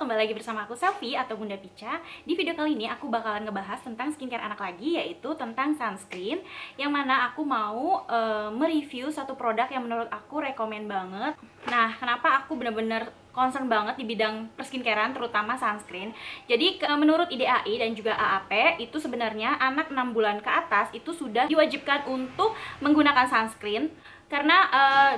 kembali lagi bersama aku Selfie atau Bunda Pica. Di video kali ini aku bakalan ngebahas tentang skincare anak lagi, yaitu tentang sunscreen. Yang mana aku mau mereview satu produk yang menurut aku rekomen banget. Nah, kenapa aku bener-bener concern banget di bidang perskincarean, terutama sunscreen. Jadi menurut IDAI dan juga AAP, itu sebenarnya anak 6 bulan ke atas itu sudah diwajibkan untuk menggunakan sunscreen. Karena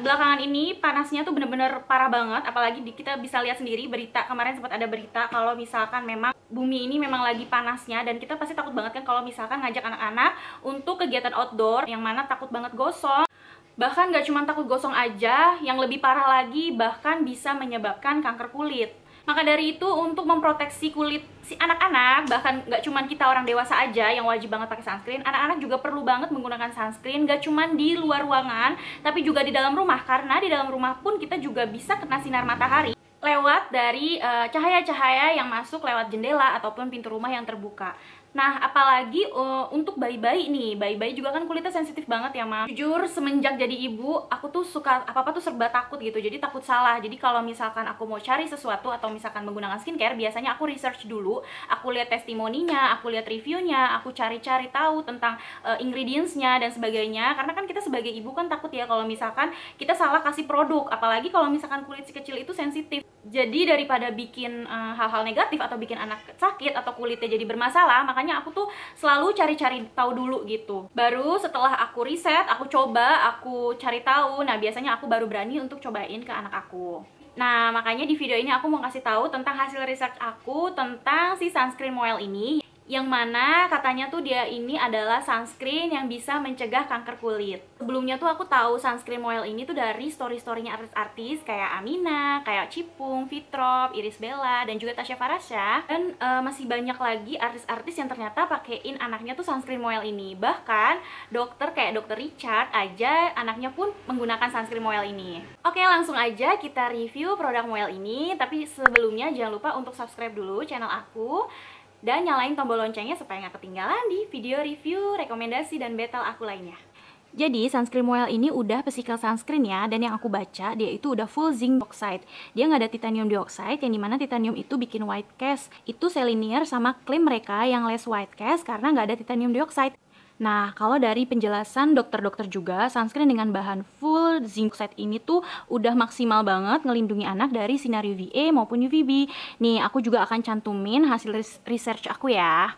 belakangan ini panasnya tuh bener-bener parah banget. Apalagi kita bisa lihat sendiri berita, kemarin sempat ada berita kalau misalkan memang bumi ini memang lagi panasnya. Dan kita pasti takut banget kan kalau misalkan ngajak anak-anak untuk kegiatan outdoor, yang mana takut banget gosong. Bahkan gak cuma takut gosong aja, yang lebih parah lagi bahkan bisa menyebabkan kanker kulit. Maka dari itu, untuk memproteksi kulit si anak-anak, bahkan gak cuma kita orang dewasa aja yang wajib banget pakai sunscreen, anak-anak juga perlu banget menggunakan sunscreen, gak cuma di luar ruangan, tapi juga di dalam rumah. Karena di dalam rumah pun kita juga bisa kena sinar matahari lewat dari cahaya-cahaya yang masuk lewat jendela ataupun pintu rumah yang terbuka. Nah, apalagi untuk bayi-bayi nih, bayi-bayi juga kan kulitnya sensitif banget ya, Mam. Jujur, semenjak jadi ibu, aku tuh suka apa-apa tuh serba takut gitu, jadi takut salah. Jadi kalau misalkan aku mau cari sesuatu atau misalkan menggunakan skincare, biasanya aku research dulu, aku lihat testimoninya, aku lihat reviewnya, aku cari-cari tahu tentang ingredientsnya dan sebagainya. Karena kan kita sebagai ibu kan takut ya kalau misalkan kita salah kasih produk, apalagi kalau misalkan kulit si kecil itu sensitif. Jadi daripada bikin hal-hal negatif atau bikin anak sakit atau kulitnya jadi bermasalah, makanya aku tuh selalu cari-cari tahu dulu gitu. Baru setelah aku riset, aku coba, aku cari tahu, nah biasanya aku baru berani untuk cobain ke anak aku. Nah, makanya di video ini aku mau kasih tahu tentang hasil research aku tentang si sunscreen Moel ini, yang mana katanya tuh dia ini adalah sunscreen yang bisa mencegah kanker kulit. Sebelumnya tuh aku tahu sunscreen Moel ini tuh dari story-storynya artis-artis kayak Amina, kayak Cipung, Fitrop, Iris Bella, dan juga Tasya Farasya. Dan masih banyak lagi artis-artis yang ternyata pakein anaknya tuh sunscreen Moel ini. Bahkan dokter kayak dokter Richard aja anaknya pun menggunakan sunscreen Moel ini. Oke, langsung aja kita review produk Moel ini. Tapi sebelumnya jangan lupa untuk subscribe dulu channel aku dan nyalain tombol loncengnya supaya nggak ketinggalan di video review, rekomendasi, dan battle aku lainnya. Jadi sunscreen Moel ini udah physical sunscreen ya, dan yang aku baca dia itu udah full zinc oxide. Dia nggak ada titanium dioxide, yang dimana titanium itu bikin white cast. Itu selinier sama klaim mereka yang less white cast karena nggak ada titanium dioxide. Nah, kalau dari penjelasan dokter-dokter juga, sunscreen dengan bahan full zinc oxide ini tuh udah maksimal banget ngelindungi anak dari sinar UVA maupun UVB. Nih, aku juga akan cantumin hasil research aku ya.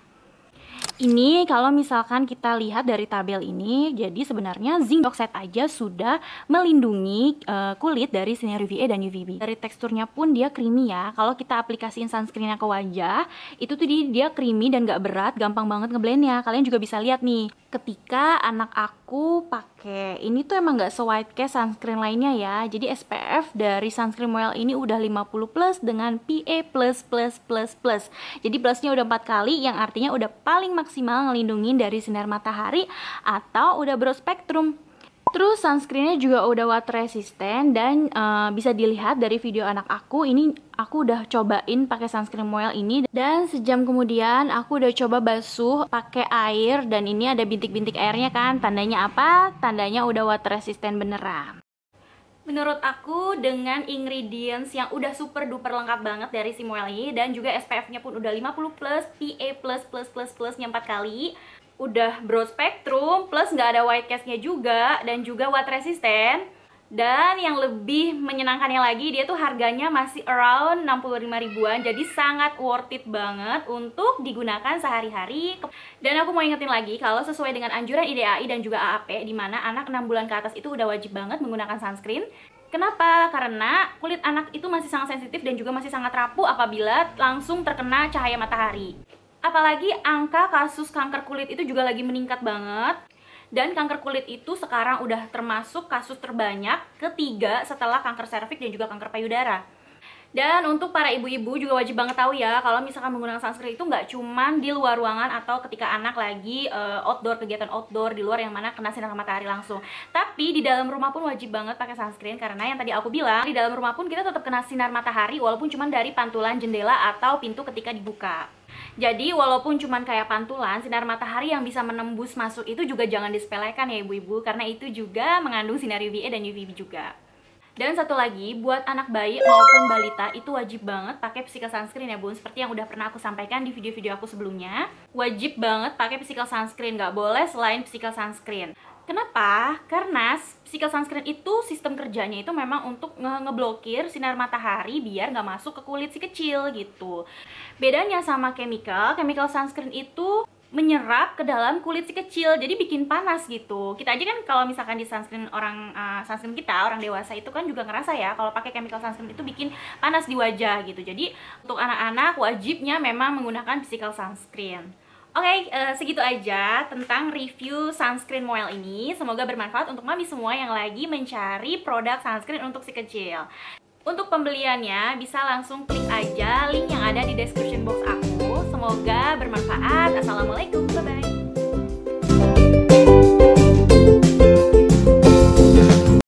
Ini kalau misalkan kita lihat dari tabel ini, jadi sebenarnya zinc oxide aja sudah melindungi kulit dari sinar UVA dan UVB. Dari teksturnya pun dia creamy ya. Kalau kita aplikasiin sunscreennya ke wajah, itu tuh dia creamy dan gak berat, gampang banget ngeblendnya. Kalian juga bisa lihat nih, ketika anak aku pakai ini tuh emang gak se-white cast sunscreen lainnya ya. Jadi SPF dari sunscreen Moel ini udah 50+ dengan PA++++. Jadi plusnya udah 4 kali, yang artinya udah paling maksimal ngelindungin dari sinar matahari atau udah broad spectrum. Terus sunscreennya juga udah water resistant dan bisa dilihat dari video anak aku. Ini aku udah cobain pakai sunscreen Moel ini, dan sejam kemudian aku udah coba basuh pakai air, dan ini ada bintik-bintik airnya kan. Tandanya apa? Tandanya udah water resistant beneran. Menurut aku dengan ingredients yang udah super duper lengkap banget dari si Moel ini, dan juga SPF-nya pun udah 50+, PA+++++-nya 4 kali, udah broad spectrum, plus nggak ada white cast-nya juga, dan juga water resistant. Dan yang lebih menyenangkannya lagi, dia tuh harganya masih around 65 ribuan, jadi sangat worth it banget untuk digunakan sehari-hari. Dan aku mau ingetin lagi kalau sesuai dengan anjuran IDAI dan juga AAP, di mana anak 6 bulan ke atas itu udah wajib banget menggunakan sunscreen. Kenapa? Karena kulit anak itu masih sangat sensitif dan juga masih sangat rapuh apabila langsung terkena cahaya matahari. Apalagi angka kasus kanker kulit itu juga lagi meningkat banget. Dan kanker kulit itu sekarang udah termasuk kasus terbanyak ketiga setelah kanker serviks dan juga kanker payudara. Dan untuk para ibu-ibu juga wajib banget tahu ya, kalau misalkan menggunakan sunscreen itu nggak cuman di luar ruangan atau ketika anak lagi outdoor, kegiatan outdoor di luar yang mana kena sinar matahari langsung. Tapi di dalam rumah pun wajib banget pakai sunscreen, karena yang tadi aku bilang, di dalam rumah pun kita tetap kena sinar matahari walaupun cuman dari pantulan jendela atau pintu ketika dibuka. Jadi walaupun cuman kayak pantulan, sinar matahari yang bisa menembus masuk itu juga jangan disepelekan ya ibu-ibu, karena itu juga mengandung sinar UVA dan UVB juga. Dan satu lagi, buat anak bayi maupun balita itu wajib banget pakai physical sunscreen ya bun. Seperti yang udah pernah aku sampaikan di video-video aku sebelumnya, wajib banget pakai physical sunscreen, nggak boleh selain physical sunscreen. Kenapa? Karena physical sunscreen itu sistem kerjanya itu memang untuk ngeblokir sinar matahari biar nggak masuk ke kulit si kecil gitu. Bedanya sama chemical sunscreen itu menyerap ke dalam kulit si kecil, jadi bikin panas gitu. Kita aja kan kalau misalkan di sunscreen sunscreen kita orang dewasa itu kan juga ngerasa ya kalau pakai chemical sunscreen itu bikin panas di wajah gitu. Jadi untuk anak-anak wajibnya memang menggunakan physical sunscreen. Oke, segitu aja tentang review sunscreen Moel ini. Semoga bermanfaat untuk mami semua yang lagi mencari produk sunscreen untuk si kecil. Untuk pembeliannya bisa langsung klik aja link yang ada di description box aku. Semoga bermanfaat. Assalamualaikum, bye-bye.